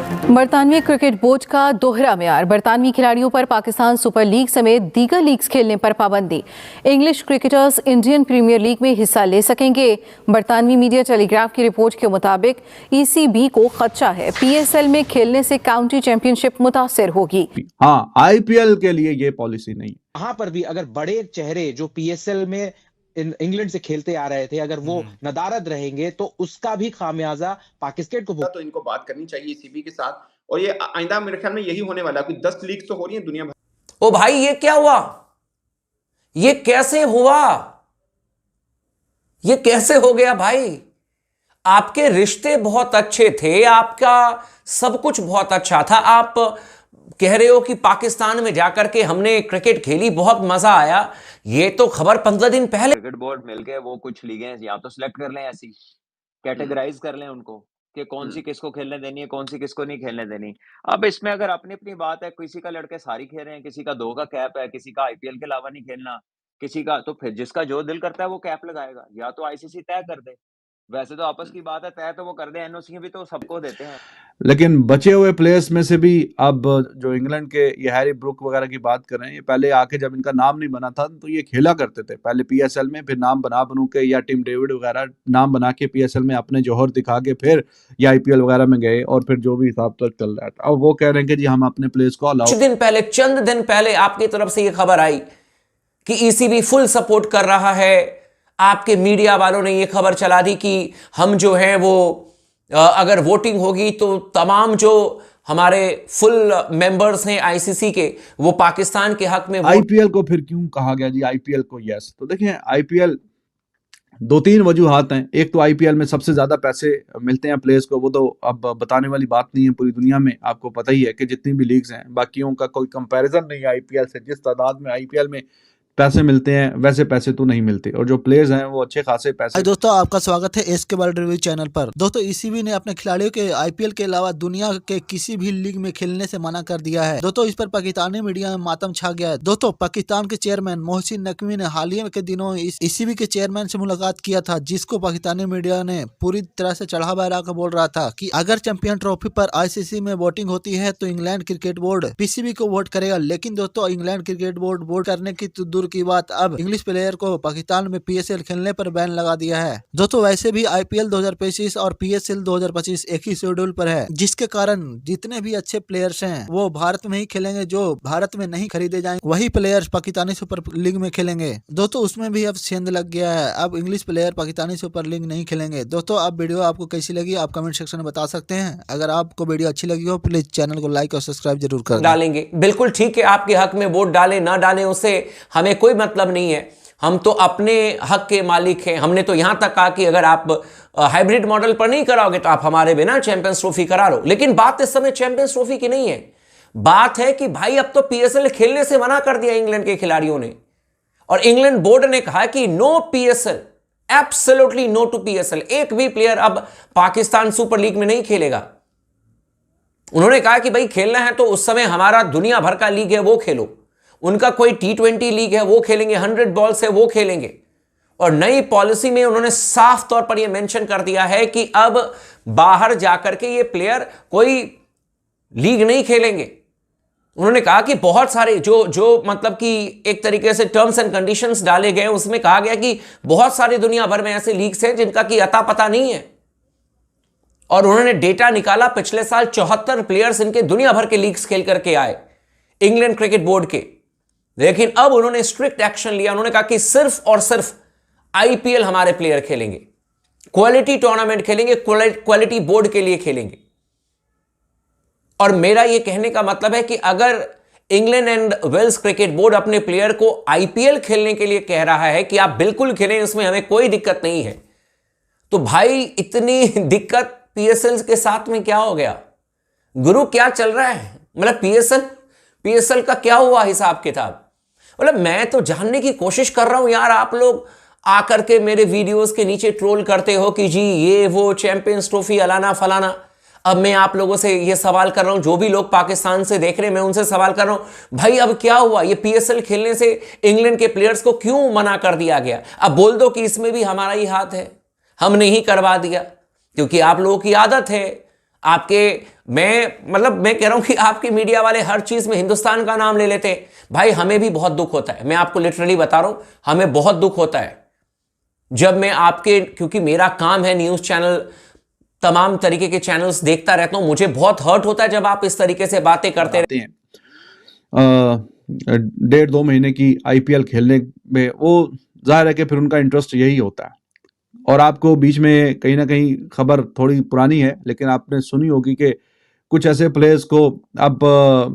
बरतानवी cricket board का दोहरा म्यार। बरतानवी खिलाड़ियों पर पाकिस्तान सुपर लीग समेत दीगर लीग्स खेलने पर पाबंदी। English cricketers Indian Premier League में हिस्सा ले सकेंगे। बरतानवी मीडिया टेलीग्राफ की रिपोर्ट के मुताबिक ईसीबी को खदशा है, पीएसएल में खेलने से काउंटी चैंपियनशिप मुतासिर होगी। हाँ, आईपीएल के लिए ये पॉलिसी नहीं। वहां पर भी अगर बड़े चेहरे जो पीएसएल में इंग्लैंड से खेलते आ रहे थे, अगर वो नदारद रहेंगे तो उसका भी खामियाजा पाकिस्तान को तो इनको बात करनी चाहिए ईसीबी के साथ। और ये आइंदा मेरे ख्याल में यही होने वाला है, कोई 10 लीग तो हो रही है दुनिया भर। ओ भाई, ये क्या हुआ? ये कैसे हुआ? ये कैसे हो गया भाई? आपके रिश्ते बहुत अच्छे थे, आपका सब कुछ बहुत अच्छा था। आप कह रहे हो कि पाकिस्तान में जाकर के हमने क्रिकेट खेली, बहुत मजा आया। ये तो खबर 15 दिन पहले। क्रिकेट बोर्ड मिलके वो कुछ लीगें या तो सिलेक्ट कर लें, ऐसी कैटेगराइज कर लें उनको कि कौन सी किसको खेलने देनी है, कौन सी किसको नहीं खेलने देनी। अब इसमें अगर अपनी अपनी बात है, किसी का लड़के सारी खेल रहे हैं, किसी का 2 का कैप है, किसी का आईपीएल के अलावा नहीं खेलना, किसी का, तो फिर जिसका जो दिल करता है वो कैप लगाएगा। या तो आईसीसी तय कर दे, वैसे तो आपस की बात है, तय तो वो कर दे, एनओसी भी तो सबको देते हैं। लेकिन बचे हुए प्लेयर्स में से भी अब जो इंग्लैंड के ये हैरी ब्रूक वगैरह की बात कर रहे हैं, ये पहले आके जब इनका नाम नहीं बना था तो ये खेला करते थे पहले पीएसएल में, फिर नाम बनू के या टिम डेविड वगैरह नाम बना के पीएसएल में अपने जौहर दिखा के फिर ये आईपीएल वगैरह में गए और फिर जो भी हिसाब तक चल रहा था। अब वो कह रहे हैं कि जी हम अपने प्लेयर्स को अलाउ। चंद दिन पहले आपकी तरफ से ये खबर आई कि ईसीबी फुल सपोर्ट कर रहा है। आपके मीडिया वालों ने ये खबर चला दी कि हम जो है वो अगर वोटिंग होगी तो तमाम जो हमारे फुल मेंबर्स हैं आईसीसी के, वो पाकिस्तान के हक में। आईपीएल को फिर क्यों कहा गया जी आईपीएल को? यस, तो देखिए आईपीएल 2-3 वजूहात हैं। एक तो आईपीएल में सबसे ज्यादा पैसे मिलते हैं प्लेयर्स को, वो तो अब बताने वाली बात नहीं है, पूरी दुनिया में आपको पता ही है कि जितनी भी लीग्स हैं बाकियों का कोई कंपैरिजन नहीं है आईपीएल से। जिस तादाद में आईपीएल में पैसे मिलते हैं वैसे पैसे तो नहीं मिलते, और जो प्लेयर्स हैं वो अच्छे खासे पैसे। दोस्तों, आपका स्वागत है एसके वर्ल्ड रिव्यू चैनल पर। दोस्तों, ईसीबी ने अपने खिलाड़ियों के आईपीएल के अलावा दुनिया के किसी भी लीग में खेलने से मना कर दिया है। दोस्तों, इस पर पाकिस्तानी मीडिया में मातम छा गया है। दोस्तों, पाकिस्तान के चेयरमैन मोहसिन नकवी ने हाल ही के दिनों ईसीबी के चेयरमैन से मुलाकात किया था, जिसको पाकिस्तानी मीडिया ने पूरी तरह से चढ़ा बढ़ा कर बोल रहा था कि अगर चैंपियन ट्रॉफी पर आईसीसी में वोटिंग होती है तो इंग्लैंड क्रिकेट बोर्ड पीसीबी को वोट करेगा। लेकिन दोस्तों, इंग्लैंड क्रिकेट बोर्ड वोट करने की तो दूर की बात, अब इंग्लिश प्लेयर को पाकिस्तान में पीएसएल खेलने पर बैन लगा दिया है। दोस्तों, वैसे भी आईपीएल 2025 और पीएसएल 2025 एक ही शेड्यूल पर है, जिसके कारण जितने भी अच्छे प्लेयर्स हैं वो भारत में ही खेलेंगे। जो भारत में नहीं खरीदे जाएंगे वही प्लेयर्स पाकिस्तानी सुपर लीग में खेलेंगे। दोस्तों, उसमें भी अब सेंध लग गया है, अब English player Pakistani super league नहीं खेलेंगे। दोस्तों, अब वीडियो आपको कैसी लगी आप कमेंट सेक्शन में बता सकते हैं। अगर आपको वीडियो अच्छी लगी हो प्लीज चैनल को लाइक और सब्सक्राइब जरूर कर डालेंगे। बिल्कुल ठीक है, आपके हक में वोट डालें ना डालें उससे हमें कोई मतलब नहीं है। हम तो अपने हक के मालिक हैं। हमने तो यहां तक कहा कि अगर आप हाइब्रिड मॉडल पर नहीं कराओगे तो आप हमारे बिना चैंपियंस ट्रॉफी करा लो। लेकिन बात इस समय चैंपियंस ट्रॉफी की नहीं है, बात है कि भाई अब तो पीएसएल खेलने से मना कर दिया इंग्लैंड के खिलाड़ियों ने, और इंग्लैंड बोर्ड ने कहा कि no PSL, absolutely no to PSL. एक भी प्लेयर अब पाकिस्तान सुपर लीग में नहीं खेलेगा। उन्होंने कहा कि भाई खेलना है तो उस समय हमारा दुनिया भर का लीग है वो खेलो, उनका कोई T20 लीग है वो खेलेंगे, 100 बॉल्स है वो खेलेंगे। और नई पॉलिसी में उन्होंने साफ तौर पर यह मेंशन कर दिया है कि अब बाहर जाकर के ये प्लेयर कोई लीग नहीं खेलेंगे। उन्होंने कहा कि बहुत सारे जो मतलब कि एक तरीके से टर्म्स एंड कंडीशंस डाले गए, उसमें कहा गया कि बहुत सारे दुनिया भर में ऐसे लीग्स हैं जिनका कि अता पता नहीं है। और उन्होंने डेटा निकाला, पिछले साल 74 प्लेयर्स इनके दुनिया भर के लीग्स खेल करके आए इंग्लैंड क्रिकेट बोर्ड के। लेकिन अब उन्होंने स्ट्रिक्ट एक्शन लिया। उन्होंने कहा कि सिर्फ और सिर्फ आईपीएल हमारे प्लेयर खेलेंगे, क्वालिटी टूर्नामेंट खेलेंगे, क्वालिटी बोर्ड के लिए खेलेंगे। और मेरा यह कहने का मतलब है कि अगर England and Wales Cricket Board अपने प्लेयर को आईपीएल खेलने के लिए कह रहा है कि आप बिल्कुल खेलें, इसमें हमें कोई दिक्कत नहीं है, तो भाई इतनी दिक्कत पीएसएल के साथ में क्या हो गया? गुरु क्या चल रहा है? मतलब पीएसएल का क्या हुआ हिसाब किताब? मतलब मैं तो जानने की कोशिश कर रहा हूं यार। आप लोग आकर के मेरे वीडियोस के नीचे ट्रोल करते हो कि जी ये वो चैंपियंस ट्रॉफी अलाना फलाना। अब मैं आप लोगों से ये सवाल कर रहा हूं, जो भी लोग पाकिस्तान से देख रहे हैं मैं उनसे सवाल कर रहा हूं, भाई अब क्या हुआ? ये पीएसएल खेलने से इंग्लैंड के प्लेयर्स को क्यों मना कर दिया गया? अब बोल दो कि इसमें भी हमारा ही हाथ है, हमने ही करवा दिया, क्योंकि आप लोगों की आदत है मैं कह रहा हूं कि आपकी मीडिया वाले हर चीज में हिंदुस्तान का नाम ले लेते हैं। भाई हमें भी बहुत दुख होता है, मैं आपको लिटरली बता रहा हूं, हमें बहुत दुख होता है जब मैं क्योंकि मेरा काम है न्यूज चैनल, तमाम तरीके के चैनल्स देखता रहता हूं, मुझे बहुत हर्ट होता है जब आप इस तरीके से बातें करते हैं 1.5-2 महीने की आईपीएल खेलने में, वो जाहिर है कि फिर उनका इंटरेस्ट यही होता है। और आपको बीच में कहीं ना कहीं खबर थोड़ी पुरानी है, लेकिन आपने सुनी होगी कि कुछ ऐसे प्लेयर्स को अब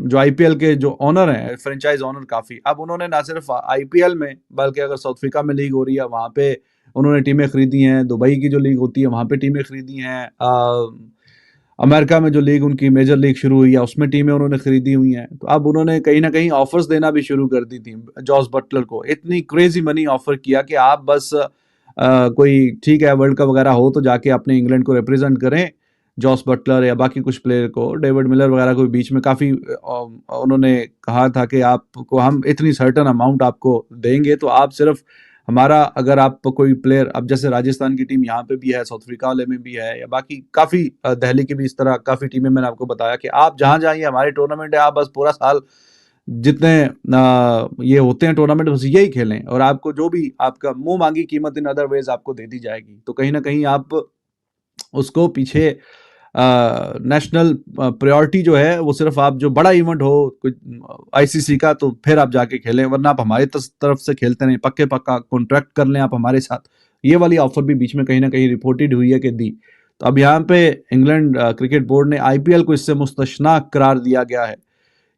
जो आईपीएल के जो ऑनर हैं, फ्रेंचाइज ऑनर काफी, अब उन्होंने ना सिर्फ आईपीएल में बल्कि अगर साउथ अफ्रीका में लीग हो रही है वहां पे उन्होंने टीमें खरीदी हैं, दुबई की जो लीग होती है वहां पे टीमें खरीदी हैं, अमेरिका में जो लीग उनकी मेजर लीग शुरू हुई है उसमें टीमें उन्होंने खरीदी हुई हैं। तो अब उन्होंने कहीं ना कहीं ऑफर्स देना भी शुरू कर दी थी। जॉस बटलर को इतनी क्रेजी मनी ऑफर किया कि आप बस कोई ठीक है वर्ल्ड कप वगैरह हो तो जाके अपने इंग्लैंड को रिप्रेजेंट करें, जॉस बटलर या बाकी कुछ प्लेयर को, डेविड मिलर वगैरह को बीच में काफ़ी उन्होंने कहा था कि आपको हम इतनी सर्टन अमाउंट आपको देंगे तो आप सिर्फ हमारा, अगर आप कोई प्लेयर, अब जैसे राजस्थान की टीम यहाँ पे भी है, साउथ अफ्रीका वाले में भी है, या बाकी काफ़ी दिल्ली की भी इस तरह काफ़ी टीमें, मैंने आपको बताया कि आप जहाँ जहाँ ये हमारे टूर्नामेंट है आप बस पूरा साल जितने ये होते हैं टूर्नामेंट बस यही खेलें और आपको जो भी आपका मुंह मांगी कीमत इन अदर वेज आपको दे दी जाएगी। तो कहीं ना कहीं आप उसको पीछे नेशनल प्रायोरिटी जो है वो सिर्फ आप जो बड़ा इवेंट हो कुछ आईसीसी का तो फिर आप जाके खेलें, वरना आप हमारी तरफ से खेलते रहें, पक्का कॉन्ट्रैक्ट कर लें आप हमारे साथ। ये वाली ऑफर भी बीच में कहीं ना कहीं रिपोर्टेड हुई है कि दी। तो अब यहाँ पे इंग्लैंड क्रिकेट बोर्ड ने आईपीएल को इससे मुस्तस्ना करार दिया गया है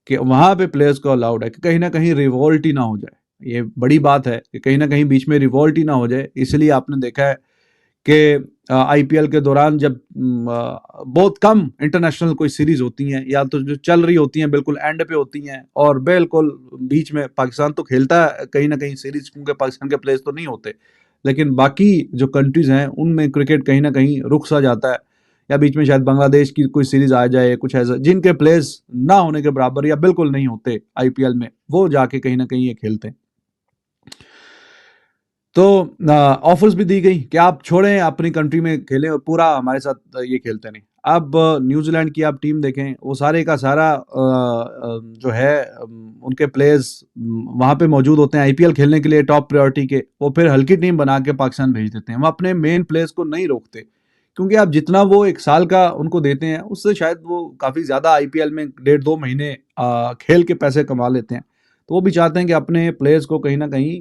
कि वहां पे प्लेयर्स को अलाउड है कि कहीं ना कहीं रिवोल्ट ही ना हो जाए। ये बड़ी बात है कि कहीं ना कहीं बीच में रिवोल्ट ही ना हो जाए। इसलिए आपने देखा है कि आईपीएल के दौरान जब बहुत कम इंटरनेशनल कोई सीरीज होती हैं या तो जो चल रही होती हैं बिल्कुल एंड पे होती हैं और बिल्कुल बीच में पाकिस्तान तो खेलता है कहीं ना कहीं सीरीज, क्योंकि पाकिस्तान के प्लेयर्स तो नहीं होते, लेकिन बाकी जो कंट्रीज हैं उनमें क्रिकेट कहीं ना कहीं रुक सा जाता है, या बीच में शायद बांग्लादेश की कोई सीरीज आ जाए, कुछ ऐसा जिनके प्लेयर्स ना होने के बराबर या बिल्कुल नहीं होते आईपीएल में, वो जाके कहीं ना कहीं ये खेलते हैं। तो ऑफर्स भी दी गई कि आप छोड़ें अपनी कंट्री में खेलें और पूरा हमारे साथ ये खेलते नहीं। अब न्यूजीलैंड की आप टीम देखें, वो सारे का सारा जो है उनके प्लेयर्स वहाँ पे मौजूद होते हैं आईपीएल खेलने के लिए टॉप प्रायोरिटी के, वो फिर हल्की टीम बना के पाकिस्तान भेज देते हैं। वो अपने मेन प्लेयर्स को नहीं रोकते, क्योंकि आप जितना वो एक साल का उनको देते हैं उससे शायद वो काफ़ी ज़्यादा आईपीएल में 1.5-2 महीने खेल के पैसे कमा लेते हैं। तो वो भी चाहते हैं कि अपने प्लेयर्स को कहीं ना कहीं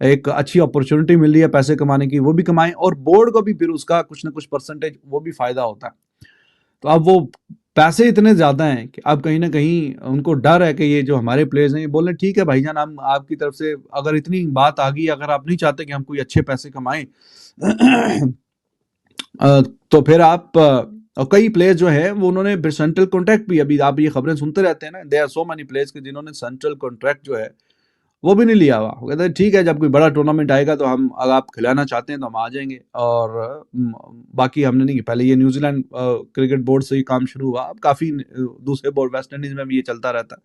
एक अच्छी अपॉर्चुनिटी मिल रही है पैसे कमाने की, वो भी कमाएं और बोर्ड को भी फिर उसका कुछ ना कुछ परसेंटेज वो भी फायदा होता है। तो अब वो पैसे इतने ज्यादा हैं कि अब कहीं ना कहीं उनको डर है कि ये जो हमारे प्लेयर्स हैं ये बोल रहे हैं ठीक है भाईजान, हम आपकी तरफ से अगर इतनी बात आ गई, अगर आप नहीं चाहते कि हम कोई अच्छे पैसे कमाएं तो फिर आप और कई प्लेयर्स जो है वो उन्होंने सेंट्रल कॉन्ट्रैक्ट भी, अभी आप ये खबरें सुनते रहते हैं ना, there are so many players के जिन्होंने सेंट्रल कॉन्ट्रैक्ट जो है वो भी नहीं लिया हुआ। वो कहते हैं ठीक है जब कोई बड़ा टूर्नामेंट आएगा तो हम, अगर आप खिलाना चाहते हैं तो हम आ जाएंगे, और बाकी हमने नहीं। पहले ये न्यूजीलैंड क्रिकेट बोर्ड से ही काम शुरू हुआ, अब काफ़ी दूसरे बोर्ड, वेस्ट इंडीज़ में भी ये चलता रहता है।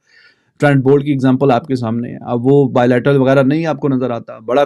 ट्रेंट बोल्ट की एग्जांपल आपके सामने है, अब वो बायलैटरल वगैरह नहीं आपको नजर आता, बड़ा